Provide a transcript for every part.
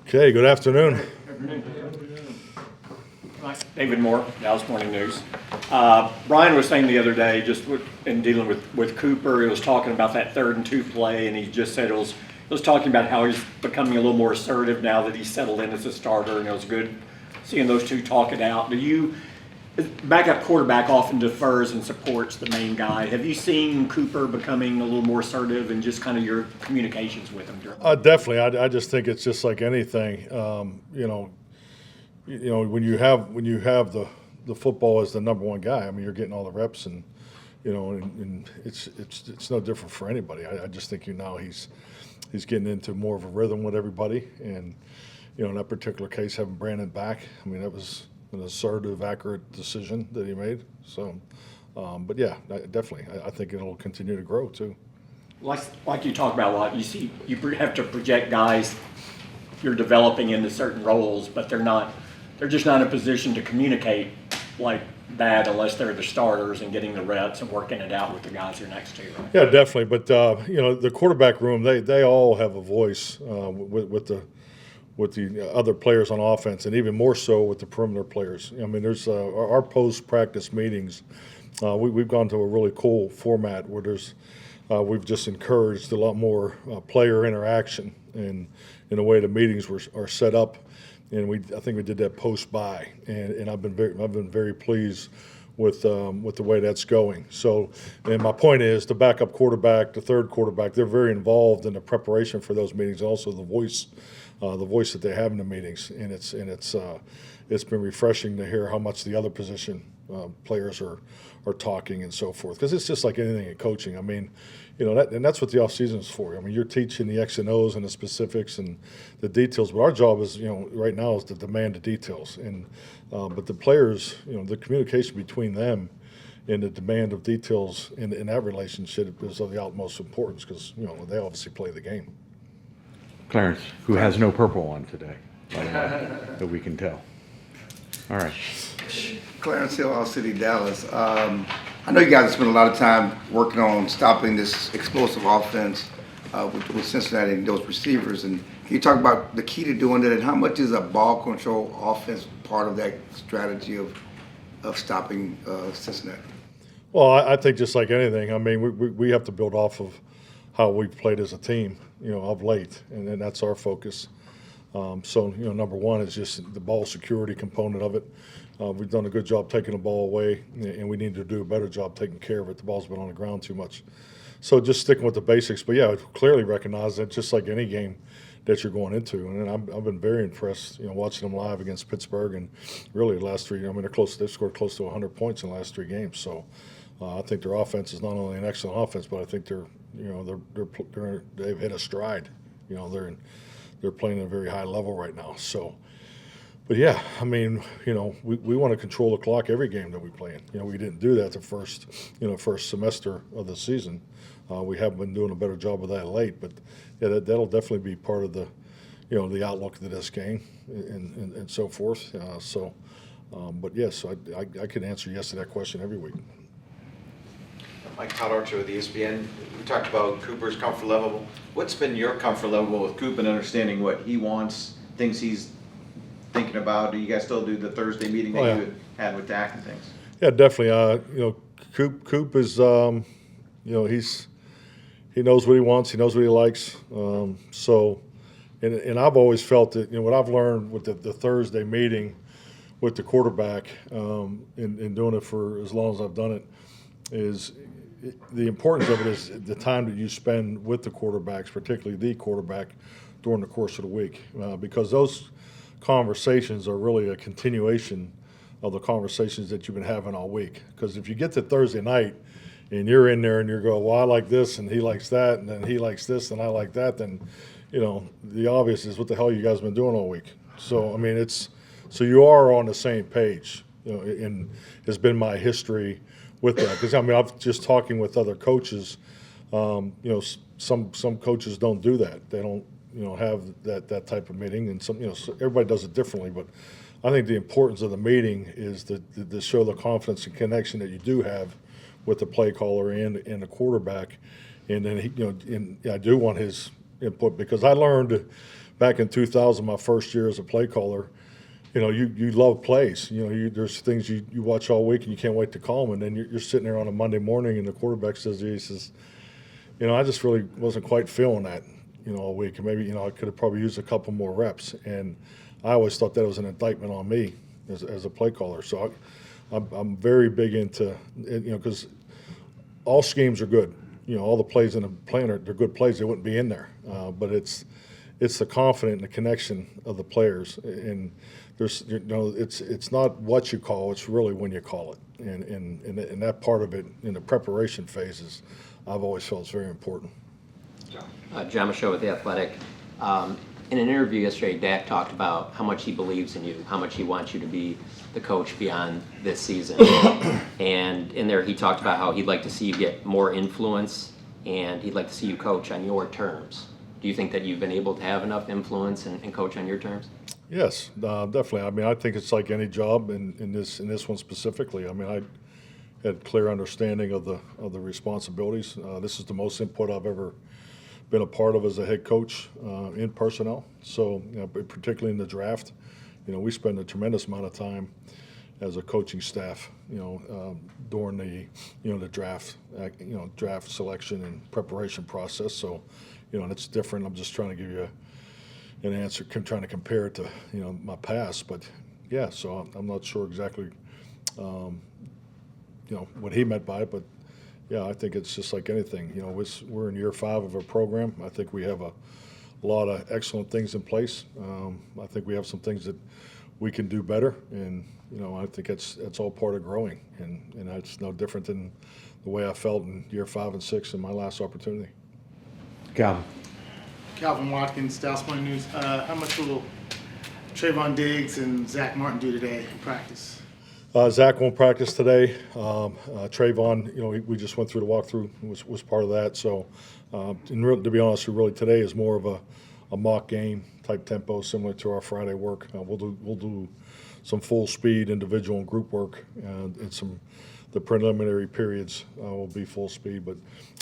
Okay, good afternoon. David Moore, Dallas Morning News. Brian was saying the other day, in dealing with Cooper, he was talking about that 3rd and 2 play, and he just said it was talking about how he's becoming a little more assertive now that he's settled in as a starter, and it was good seeing those two talk it out. Backup quarterback often defers and supports the main guy. Have you seen Cooper becoming a little more assertive and just kind of your communications with him? Definitely. I just think it's just like anything. When you have the football as the number one guy, I mean, you're getting all the reps, and and it's no different for anybody. I just think now he's getting into more of a rhythm with everybody, and in that particular case, having Brandon back, I mean, that was an assertive, accurate decision that he made. So, but yeah, definitely, I think it'll continue to grow too. Like you talk about a lot, you have to project guys you're developing into certain roles, but they're just not in a position to communicate like that unless they're the starters and getting the reps and working it out with the guys you're next to. Right? Yeah, definitely. But the quarterback room, they all have a voice with the other players on offense, and even more so with the perimeter players. I mean, there's our post-practice meetings. We've gone to a really cool format where we've just encouraged a lot more player interaction, and in the way the meetings are set up. And I think we did that post-bye, and I've been very pleased with the way that's going. So, and my point is, the backup quarterback, the third quarterback, they're very involved in the preparation for those meetings. Also, the voice that they have in the meetings, and it's been refreshing to hear how much the other position players are talking and so forth. Because it's just like anything in coaching. I mean, and that's what the off season is for. I mean, you're teaching the X and O's and the specifics and the details, but our job is, right now is to demand the details. And but the players, the communication between them and the demand of details in that relationship is of the utmost importance because they obviously play the game. Clarence, who has no purple on today, that we can tell. All right. Clarence Hill, All City, Dallas. I know you guys have spent a lot of time working on stopping this explosive offense with Cincinnati and those receivers. And can you talk about the key to doing that, and how much is a ball control offense part of that strategy of stopping Cincinnati? Well, I think just like anything, I mean, we have to build off of how we've played as a team, of late, and then that's our focus. So, number one is just the ball security component of it. We've done a good job taking the ball away, and we need to do a better job taking care of it. The ball's been on the ground too much. So just sticking with the basics. But, yeah, I clearly recognize that just like any game that you're going into. And I've been very impressed, watching them live against Pittsburgh. And really the last three, I mean, they've scored close to 100 points in the last 3 games. So I think their offense is not only an excellent offense, but I think they've hit a stride. They're playing at a very high level right now. So, but yeah, I mean, we want to control the clock every game that we play in. We didn't do that the first semester of the season. We have been doing a better job of that late, but yeah, that'll definitely be part of the, the outlook of this game and so forth. But yes, I can answer yes to that question every week. Mike Todd Archer with ESPN. We talked about Cooper's comfort level. What's been your comfort level with Cooper and understanding what he wants, things he's thinking about? Do you guys still do the Thursday meeting that you had with Dak and things? Yeah, definitely. Coop is, he knows what he wants. He knows what he likes. And I've always felt that, what I've learned with the Thursday meeting with the quarterback, in doing it for as long as I've done it, is the importance of it is the time that you spend with the quarterbacks, particularly the quarterback, during the course of the week, because those conversations are really a continuation of the conversations that you've been having all week. Because if you get to Thursday night and you're in there and you go, well, I like this and he likes that, and then he likes this and I like that, then the obvious is what the hell you guys been doing all week. So I mean, so you are on the same page. And has been my history with that, because I mean, I've just talking with other coaches. Some coaches don't do that. They don't have that type of meeting, and some so everybody does it differently. But I think the importance of the meeting is to show the confidence and connection that you do have with the play caller and the quarterback, and then I do want his input, because I learned back in 2000, my first year as a play caller, you love plays. There's things you watch all week and you can't wait to call them. And then you're sitting there on a Monday morning and the quarterback says, I just really wasn't quite feeling that, all week. And maybe, I could have probably used a couple more reps. And I always thought that was an indictment on me as a play caller. So I'm very big into, because all schemes are good. All the plays in the plan they're good plays. They wouldn't be in there. But it's the confidence and the connection of the players. And there's, it's not what you call, it's really when you call it. And that part of it in the preparation phases, I've always felt is very important. John Michaud with The Athletic. In an interview yesterday, Dak talked about how much he believes in you, how much he wants you to be the coach beyond this season. And in there, he talked about how he'd like to see you get more influence and he'd like to see you coach on your terms. Do you think that you've been able to have enough influence and coach on your terms? Yes, definitely. I mean, I think it's like any job in this one specifically. I mean, I had clear understanding of the responsibilities. This is the most input I've ever been a part of as a head coach in personnel. So, particularly in the draft, we spend a tremendous amount of time as a coaching staff, during the draft, draft selection and preparation process. So, and it's different. I'm just trying to give you an answer, trying to compare it to, my past. But yeah, so I'm not sure exactly, what he meant by it, but yeah, I think it's just like anything. We're in year 5 of our program. I think we have a lot of excellent things in place. I think we have some things that we can do better, and I think it's all part of growing, and that's no different than the way I felt in year 5 and 6 in my last opportunity. Calvin Watkins, Dallas Morning News. How much will Trayvon Diggs and Zach Martin do today in practice? Zach won't practice today. Trayvon, we just went through the walkthrough, was part of that. So, to be honest, really today is more of a mock game type tempo, similar to our Friday work. We'll do some full speed individual and group work, and the preliminary periods will be full speed. But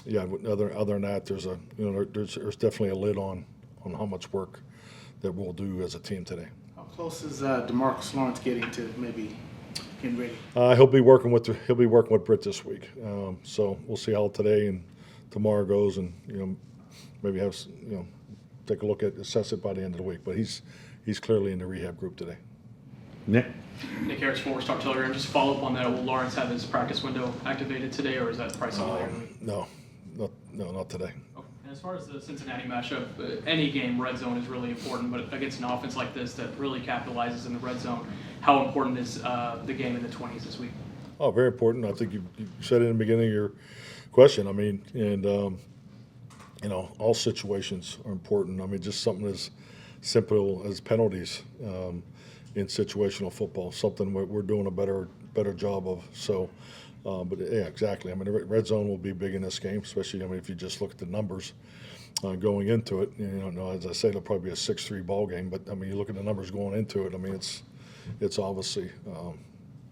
yeah, other than that, there's definitely a lid on how much work that we'll do as a team today. How close is DeMarcus Lawrence getting to maybe getting ready? He'll be working with Britt this week. So we'll see how today and tomorrow goes, and maybe have take a look at assess it by the end of the week. But he's clearly in the rehab group today. Nick Harris, Forward Star Telegram. Just follow up on that. Will Lawrence have his practice window activated today, or is that probably something later? No, not today. Okay. And as far as the Cincinnati matchup, any game, red zone is really important. But against an offense like this that really capitalizes in the red zone, how important is the game in the 20s this week? Oh, very important. I think you said it in the beginning of your question. I mean, and all situations are important. I mean, just something as simple as penalties in situational football, something we're doing a better job of. So, but yeah, exactly. I mean, the red zone will be big in this game, especially, if you just look at the numbers going into it. As I say, it'll probably be a 6-3 ball game, but I mean, you look at the numbers going into it. I mean, it's obviously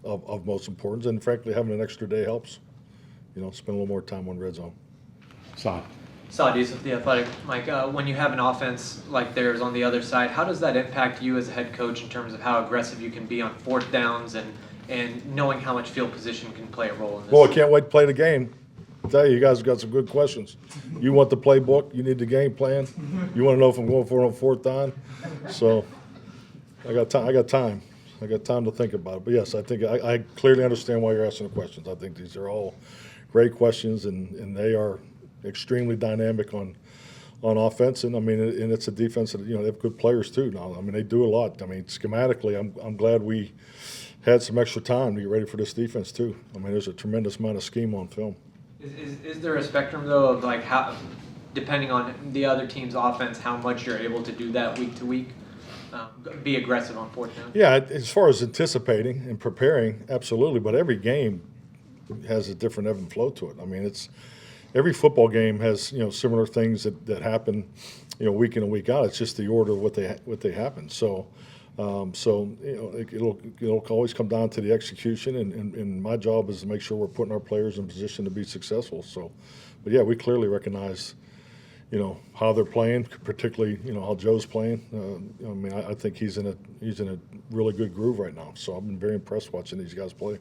of most importance, and frankly, having an extra day helps. Spend a little more time on red zone. Saad Yusuf, The Athletic. Mike, when you have an offense like theirs on the other side, how does that impact you as a head coach in terms of how aggressive you can be on 4th downs and knowing how much field position can play a role in this? Well, I can't wait to play the game. I tell you guys have got some good questions. You want the playbook? You need the game plan? You want to know if I'm going for it on 4th down? So I got time. I got time to think about it. But yes, I think I clearly understand why you're asking the questions. I think these are all great questions, and they are extremely dynamic on offense, and I mean, and it's a defense that they have good players too. Now, I mean, they do a lot. I mean, schematically, I'm glad we had some extra time to get ready for this defense too. I mean, there's a tremendous amount of scheme on film. Is there a spectrum though of like how, depending on the other team's offense, how much you're able to do that week to week? Be aggressive on 4th down. Yeah, as far as anticipating and preparing, absolutely. But every game has a different ebb and flow to it. I mean, every football game has similar things that happen week in and week out. It's just the order of what they happen. So it'll always come down to the execution, and my job is to make sure we're putting our players in position to be successful. So, but yeah, we clearly recognize how they're playing, particularly, how Joe's playing. I mean, I think he's in a really good groove right now. So I've been very impressed watching these guys play.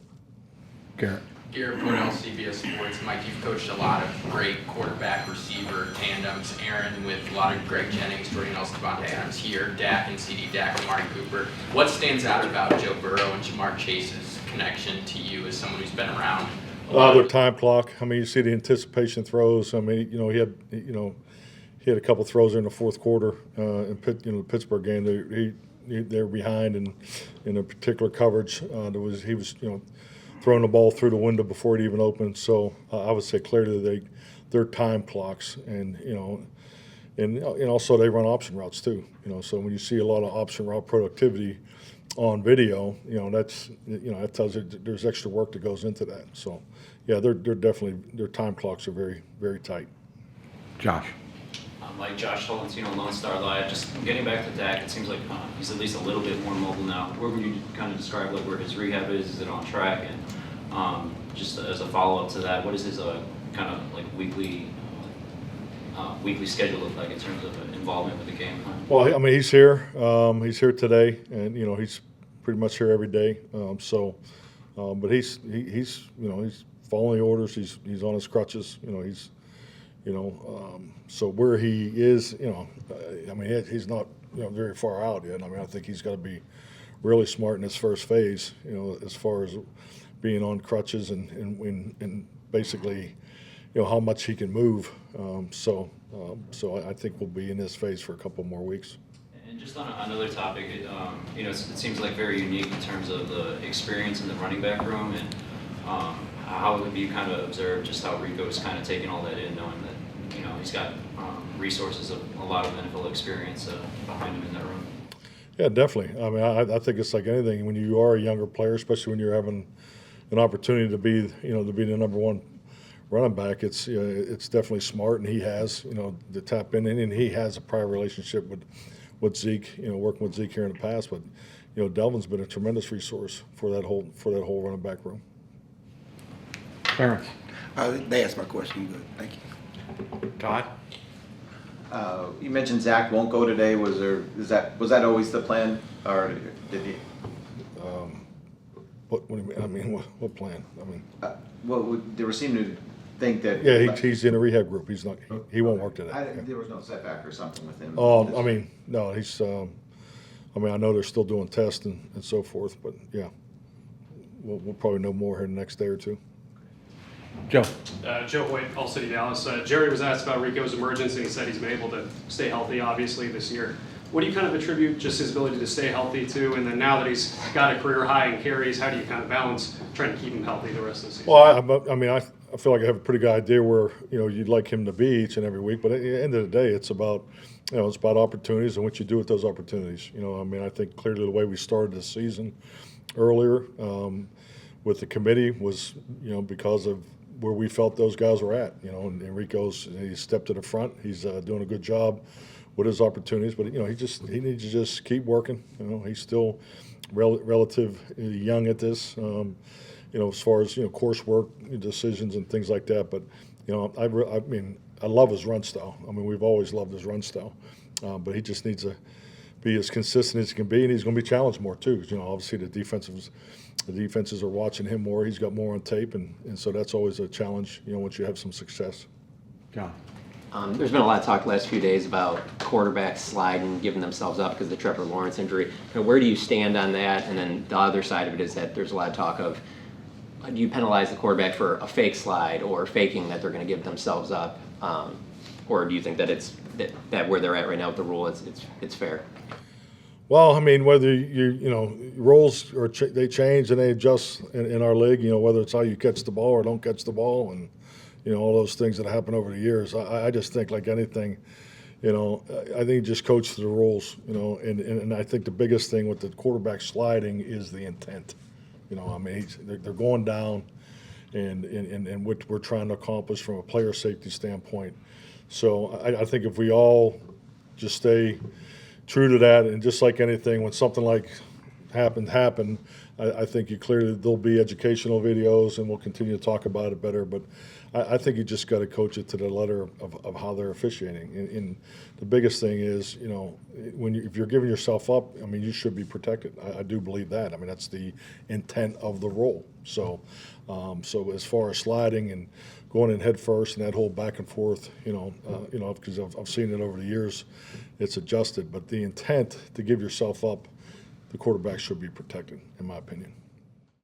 Garrett. Garrett Portell, CBS Sports. Mike, you've coached a lot of great quarterback receiver tandems. Aaron with a lot of Greg Jennings, Jordan Nelson, Devontae Adams here, Dak and CD Dak and Amari Cooper. What stands out about Joe Burrow and Jamar Chase's connection to you as someone who's been around? Their time clock. I mean, you see the anticipation throws. I mean, he had a couple throws in the fourth quarter in the Pittsburgh game. They were behind in a particular coverage. He was throwing the ball through the window before it even opened. So I would say clearly their time clocks, and also they run option routes too. So when you see a lot of option route productivity on video, that tells you that there's extra work that goes into that. So yeah, they're definitely, their time clocks are very, very tight. Josh. Like Josh Tolentino, Lone Star Live. Just getting back to Dak, it seems like he's at least a little bit more mobile now. Where would you kind of describe where his rehab is? Is it on track? And just as a follow-up to that, what is his kind of like weekly schedule look like in terms of involvement with the game? Well, I mean, he's here. He's here today, and he's pretty much here every day. But he's following the orders. He's on his crutches. So where he is, I mean, he's not, very far out yet. I mean, I think he's got to be really smart in his first phase, as far as being on crutches and basically, how much he can move. So I think we'll be in this phase for a couple more weeks. And just on another topic, it seems like very unique in terms of the experience in the running back room, and how have you kind of observed just how Rico is kind of taking all that in, knowing that he's got resources of a lot of NFL experience behind him in that room? Yeah, definitely. I mean, I think it's like anything. When you are a younger player, especially when you're having an opportunity to be the number one running back, it's definitely smart, and he has, to tap in, and he has a prior relationship with Zeke, working with Zeke here in the past. But Delvin's been a tremendous resource for that whole running back room. Clarence. They asked my question. Good. Thank you. Todd. You mentioned Zach won't go today. Was that always the plan, or did he? What do you mean? I mean, what plan? I mean, They were seeming to think that. yeah, he's in a rehab group. He's not. He won't work today. There was no setback or something with him. I mean, no, he's. I know they're still doing tests and so forth, but yeah, we'll probably know more here in the next day or two. Joe. Joe Hoyt, All City Dallas. Jerry was asked about Rico's emergence, and he said he's been able to stay healthy, obviously, this year. What do you kind of attribute just his ability to stay healthy to? And then now that he's got a career high in carries, how do you kind of balance trying to keep him healthy the rest of the season? Well, I feel like I have a pretty good idea where you'd like him to be each and every week. But at the end of the day, it's about opportunities and what you do with those opportunities. I think clearly the way we started this season earlier with the committee was because of where we felt those guys were at. And Rico's, he stepped to the front. He's doing a good job with his opportunities, but he needs to just keep working. He's still relative young at this. As far as coursework decisions and things like that. But I love his run style. We've always loved his run style, but he just needs to be as consistent as he can be, and he's going to be challenged more too. Because obviously the defenses are watching him more. He's got more on tape, and so that's always a challenge. Once you have some success. John. There's been a lot of talk the last few days about quarterbacks sliding, giving themselves up because of the Trevor Lawrence injury. Where do you stand on that? And then the other side of it is that there's a lot of talk of, do you penalize the quarterback for a fake slide or faking that they're going to give themselves up? Or do you think that it's that where they're at right now with the rule, it's fair? Well, whether roles they change and they adjust in our league. Whether it's how you catch the ball or don't catch the ball, and all those things that happen over the years. I just think like anything, I think just coach to the rules. And I think the biggest thing with the quarterback sliding is the intent. They're going down, and what we're trying to accomplish from a player safety standpoint. So I think if we all just stay true to that, and just like anything, when something like happened, I think there'll be educational videos, and we'll continue to talk about it better. But I think you just got to coach it to the letter of how they're officiating. And the biggest thing is, you know, if you're giving yourself up, I mean, you should be protected. I do believe that. I mean, that's the intent of the role. So, so as far as sliding and going in head first and that whole back and forth, you know, because I've seen it over the years, it's adjusted. But the intent to give yourself up, the quarterback should be protected, in my opinion.